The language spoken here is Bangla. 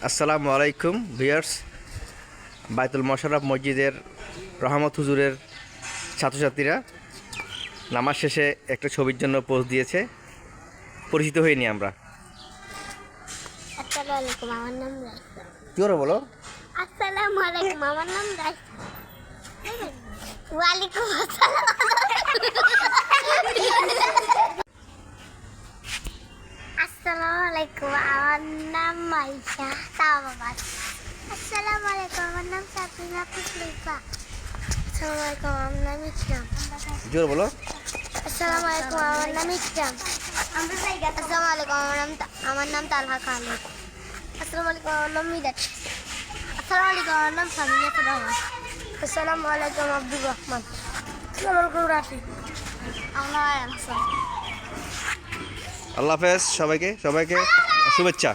আসসালামু আলাইকুম ভিউয়ার্স। বাইতুল মোশাররফ মসজিদের রহমত হুজুরের ছাত্রছাত্রীরা নামাজ শেষে একটা ছবির জন্য পোজ দিয়েছে। পরিচিত হইনি আমরা। আসসালামু আলাইকুম, আমার নাম রাইসা। কি করে বলো? আসসালামু আলাইকুম, আমার নাম রাইসা। ওয়ালাইকুম আসসালাম। আসসালামু আলাইকুম, আমার নাম মাইশা। তাও বাবা। আসসালামু আলাইকুম, আমার নাম সাবিনা পুসলিফা। আসসালামু আলাইকুম, আমার নাম ইকরাম। জোরে বলো। আসসালামু আলাইকুম, আমার নাম ইকরাম। আসসালামু আলাইকুম, আমার নাম তালহা খালিদ। আসসালামু আলাইকুম, আমার নাম মিরাজ। আসসালামু আলাইকুম, আমার নাম সামিয়া রহমান। আসসালামু আলাইকুম, আব্দুর রহমান। আসসালামু আলাইকুম, রাফি। আমরা হাসান। আল্লাহ হাফেজ। সবাইকে শুভেচ্ছা।